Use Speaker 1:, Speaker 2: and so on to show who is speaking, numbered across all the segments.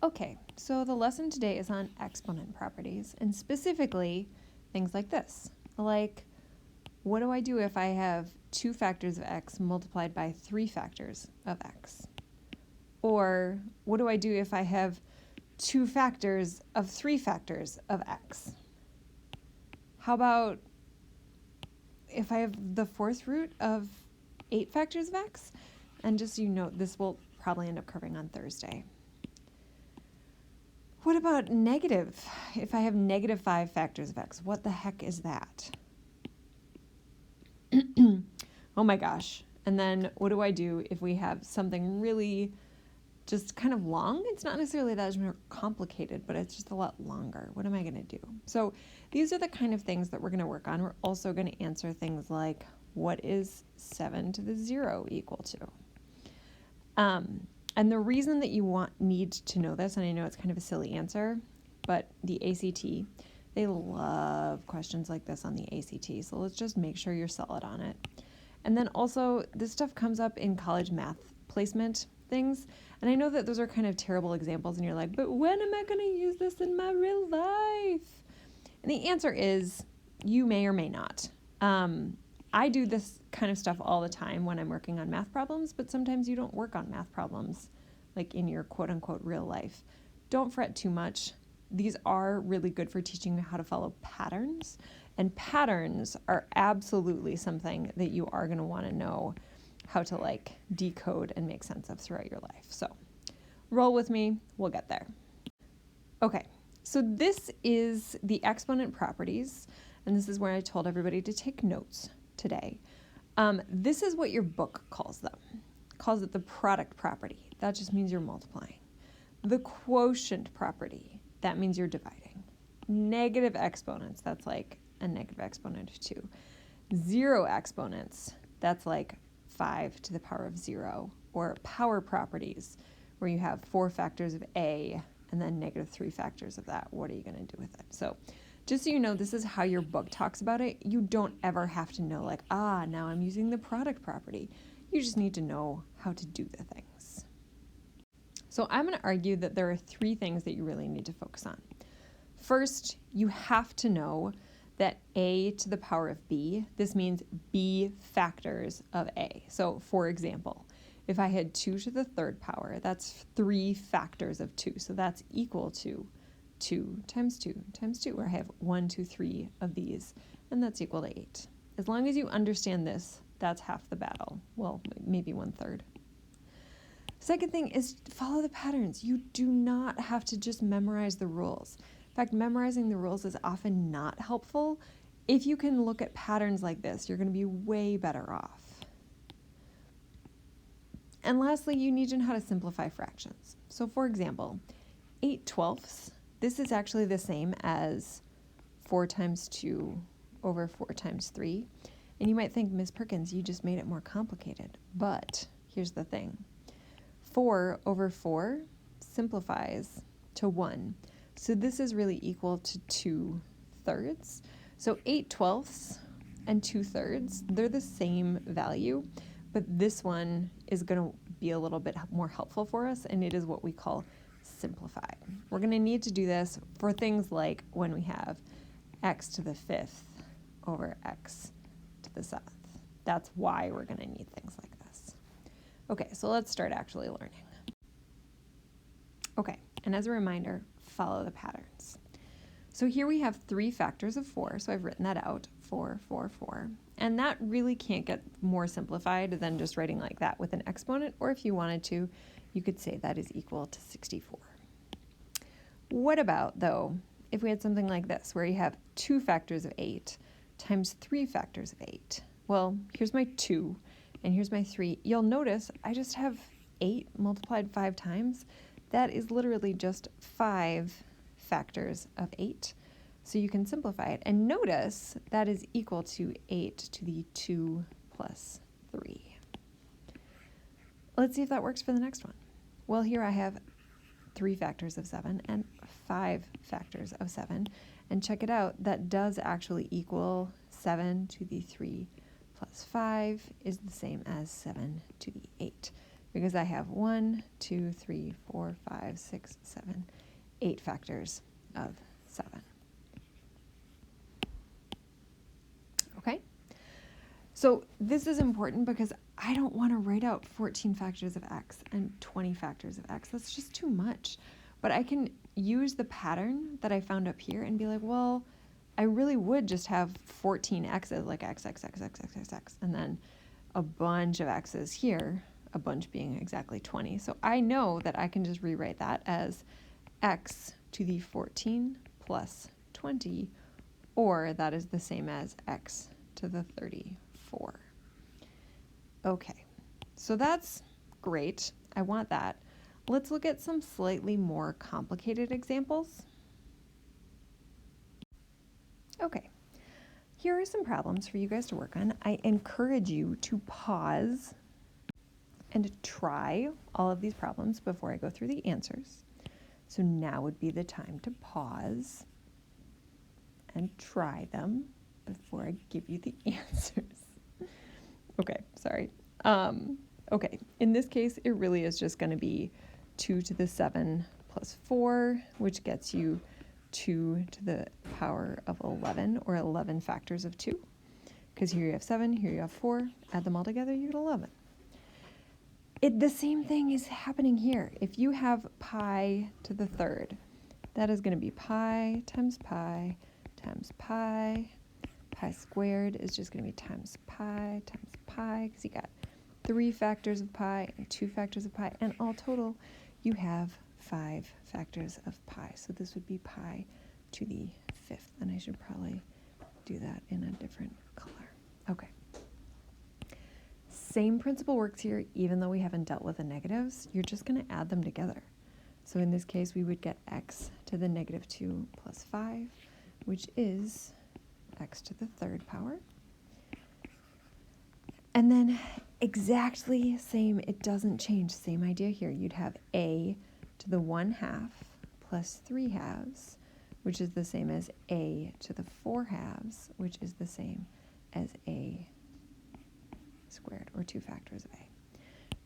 Speaker 1: Okay, so the lesson today is on exponent properties, and specifically things like this. Like, what do I do if I have 2 factors of x multiplied by 3 factors of x? Or what do I do if I have 2 factors of 3 factors of x? How about if I have the 4th root of 8 factors of x? And just so you know, this will probably end up covering on Thursday. What about negative? If I have negative 5 factors of x, what the heck is that? Oh my gosh. And then what do I do if we have something really just kind of long? It's not necessarily that much more complicated, but it's just a lot longer. What am I going to do? So these are the kind of things that we're going to work on. We're also going to answer things like, what is 7 to the 0 equal to? And the reason that you need to know this, and I know it's kind of a silly answer, but the ACT, they love questions like this on the ACT. So let's just make sure you're solid on it. And then also, this stuff comes up in college math placement things. And I know that those are kind of terrible examples, and you're like, but when am I going to use this in my real life? And the answer is, you may or may not. I do this kind of stuff all the time when I'm working on math problems, but sometimes you don't work on math problems like in your quote-unquote real life. Don't fret too much. These are really good for teaching you how to follow patterns, and patterns are absolutely something that you are going to want to know how to like decode and make sense of throughout your life. So roll with me, we'll get there. Okay, so this is the exponent properties, and this is where I told everybody to take notes today. This is what your book calls them. It calls it the product property. That just means you're multiplying. The quotient property, that means you're dividing. Negative exponents, that's like a negative exponent of 2. 0 exponents, that's like 5 to the power of 0. Or power properties, where you have 4 factors of a and then negative 3 factors of that. What are you going to do with it? So just so you know, this is how your book talks about it. You don't ever have to know like, now I'm using the product property. You just need to know how to do the things. So I'm going to argue that there are 3 things that you really need to focus on. First, you have to know that a to the power of b, this means b factors of a. So for example, if I had 2 to the 3rd power, that's 3 factors of 2. So that's equal to 2 times 2 times 2, where I have 1, 2, 3 of these, and that's equal to 8. As long as you understand this, that's half the battle. Well, maybe 1/3. Second thing is follow the patterns. You do not have to just memorize the rules. In fact, memorizing the rules is often not helpful. If you can look at patterns like this, you're going to be way better off. And lastly, you need to know how to simplify fractions. So for example, 8/12, this is actually the same as 4 times 2 over 4 times 3. And you might think, Ms. Perkins, you just made it more complicated. But here's the thing. 4 over 4 simplifies to 1. So this is really equal to 2/3. So 8/12 and 2/3, they're the same value, but this one is going to be a little bit more helpful for us, and it is what we call simplified. We're going to need to do this for things like when we have x to the 5th over x to the 7th. That's why we're going to need things like this. Okay, so let's start actually learning. Okay, and as a reminder, follow the patterns. So here we have 3 factors of 4, so I've written that out, 4, 4, 4. And that really can't get more simplified than just writing like that with an exponent, or if you wanted to, you could say that is equal to 64. What about, though, if we had something like this, where you have 2 factors of 8 times 3 factors of 8? Well, here's my 2, and here's my 3. You'll notice I just have 8 multiplied 5 times. That is literally just 5 factors of 8. So you can simplify it. And notice that is equal to 8 to the 2 plus 3. Let's see if that works for the next one. Well, here I have 3 factors of 7 and 5 factors of 7. And check it out, that does actually equal 7 to the 3 plus 5 is the same as 7 to the 8. because I have 1, 2, 3, 4, 5, 6, 7, 8 factors of 7. Okay? So this is important because I don't want to write out 14 factors of x and 20 factors of x. That's just too much. But I can use the pattern that I found up here and be like, well, I really would just have 14 x's, like x, x, x, x, x, x, x, and then a bunch of x's here, a bunch being exactly 20. So I know that I can just rewrite that as x to the 14 plus 20, or that is the same as x to the 34. Okay, so that's great. I want that. Let's look at some slightly more complicated examples. Okay, here are some problems for you guys to work on. I encourage you to pause and try all of these problems before I go through the answers. So now would be the time to pause and try them before I give you the answers. Okay, sorry. Okay, in this case, it really is just going to be 2 to the 7 plus 4, which gets you 2 to the power of 11, or 11 factors of 2. Because here you have 7, here you have 4. Add them all together, you get 11. The same thing is happening here. If you have pi to the third, that is going to be pi times pi times pi. Pi squared is just going to be times pi, because you got 3 factors of pi and 2 factors of pi, and all total you have 5 factors of pi. So this would be pi to the 5th, and I should probably do that in a different color. Okay. Same principle works here, even though we haven't dealt with the negatives. You're just going to add them together. So in this case, we would get x to the negative 2 plus 5, which is x to the third power. And then exactly same, it doesn't change, same idea here. You'd have a to the 1/2 plus 3/2, which is the same as a to the 4/2, which is the same as a squared, or 2 factors of a.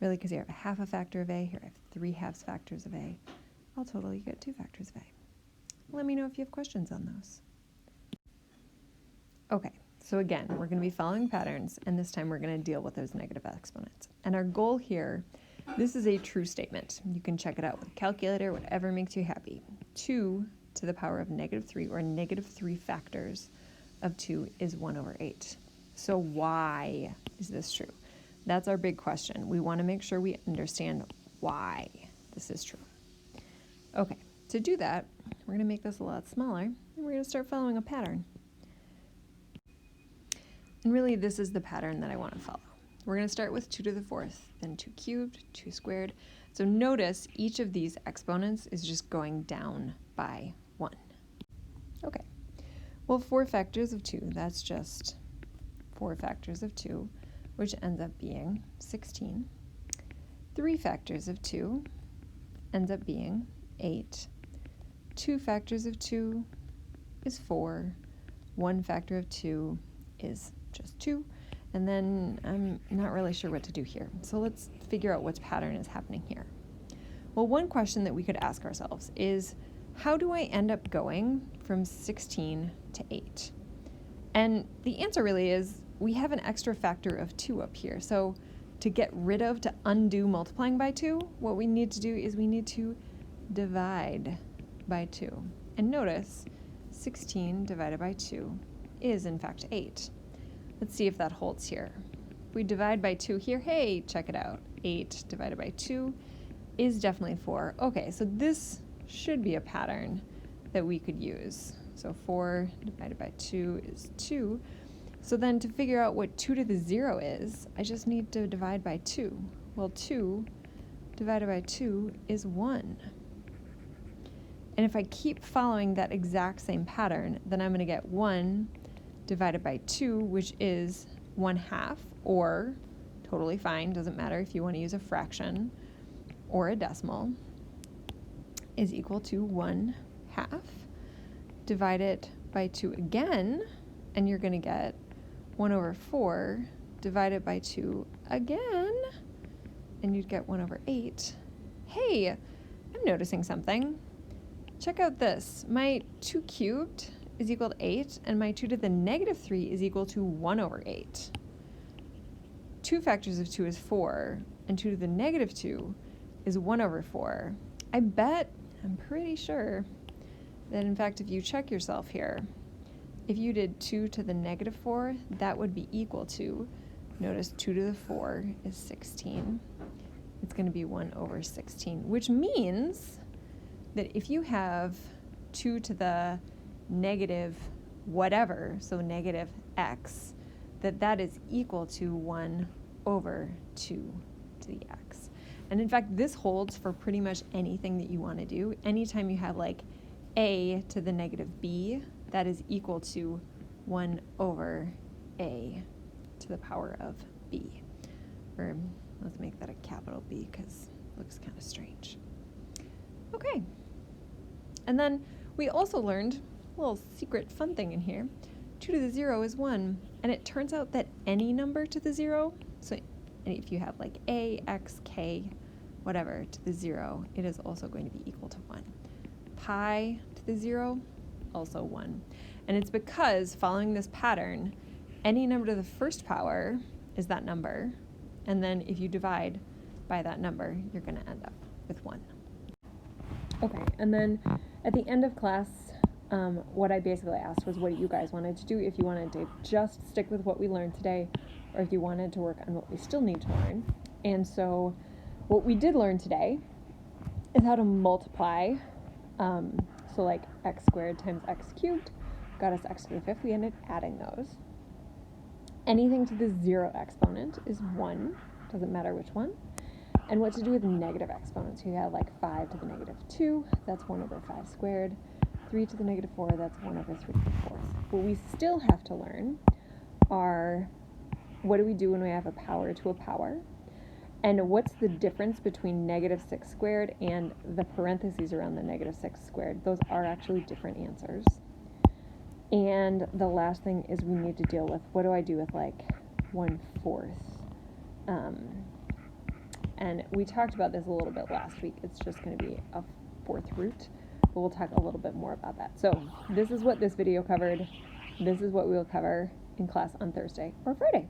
Speaker 1: Really, because you have a 1/2 a factor of a, here I have 3/2 factors of a. All total, you get 2 factors of a. Let me know if you have questions on those. Okay, so again, we're going to be following patterns, and this time we're going to deal with those negative exponents. And our goal here, this is a true statement. You can check it out with a calculator, whatever makes you happy. 2 to the power of negative 3, or negative 3 factors of 2, is 1/8. So why is this true? That's our big question. We want to make sure we understand why this is true. Okay, to do that, we're going to make this a lot smaller, and we're going to start following a pattern. And really, this is the pattern that I want to follow. We're going to start with 2 to the 4th, then 2 cubed, 2 squared. So notice each of these exponents is just going down by 1. Okay, well, 4 factors of 2, that's just 4 factors of 2, which ends up being 16. 3 factors of 2 ends up being 8. 2 factors of 2 is 4. 1 factor of 2 is just 2. And then I'm not really sure what to do here. So let's figure out what pattern is happening here. Well, one question that we could ask ourselves is, how do I end up going from 16 to 8? And the answer really is, we have an extra factor of 2 up here. So to undo multiplying by 2, what we need to do is we need to divide by 2. And notice, 16 divided by 2 is in fact 8. Let's see if that holds here. If we divide by 2 here, hey, check it out. 8 divided by 2 is definitely 4. Okay, so this should be a pattern that we could use. So 4 divided by 2 is 2. So then to figure out what 2 to the 0 is, I just need to divide by 2. Well, 2 divided by 2 is 1. And if I keep following that exact same pattern, then I'm going to get 1 divided by 2, which is 1/2, or totally fine, doesn't matter if you want to use a fraction or a decimal, is equal to 1/2. Divide it by 2 again, and you're going to get 1/4 divided by 2 again and you'd get 1 over 8. Hey, I'm noticing something. Check out this. My 2 cubed is equal to 8, and my 2 to the negative 3 is equal to 1 over 8. 2 factors of 2 is 4, and 2 to the negative 2 is 1 over 4. I'm pretty sure that in fact if you check yourself here, if you did 2 to the negative 4, that would be equal to, notice 2 to the 4 is 16. It's going to be 1 over 16, which means that if you have 2 to the negative whatever, so negative x, that is equal to 1 over 2 to the x. And in fact, this holds for pretty much anything that you want to do. Anytime you have like a to the negative b, that is equal to 1 over a to the power of b. Or let's make that a capital B because it looks kind of strange. Okay. And then we also learned a little secret fun thing in here. 2 to the 0 is 1. And it turns out that any number to the 0, so if you have like a, x, k, whatever to the 0, it is also going to be equal to 1. Pi to the 0, also 1. And it's because following this pattern, any number to the first power is that number. And then if you divide by that number, you're going to end up with 1. Okay, and then at the end of class, what I basically asked was what you guys wanted to do, if you wanted to just stick with what we learned today, or if you wanted to work on what we still need to learn. And so what we did learn today is how to multiply. So like x squared times x cubed got us x to the 5th. We ended adding those. Anything to the 0 exponent is 1, doesn't matter which one. And what to do with negative exponents. You have like 5 to the negative 2, that's 1 over 5 squared. 3 to the negative 4, that's 1 over 3 to the 4th. What we still have to learn are, what do we do when we have a power to a power? And what's the difference between negative 6 squared and the parentheses around the negative 6 squared? Those are actually different answers. And the last thing is we need to deal with, what do I do with like 1/4? And we talked about this a little bit last week. It's just going to be a 4th root, but we'll talk a little bit more about that. So this is what this video covered. This is what we will cover in class on Thursday or Friday.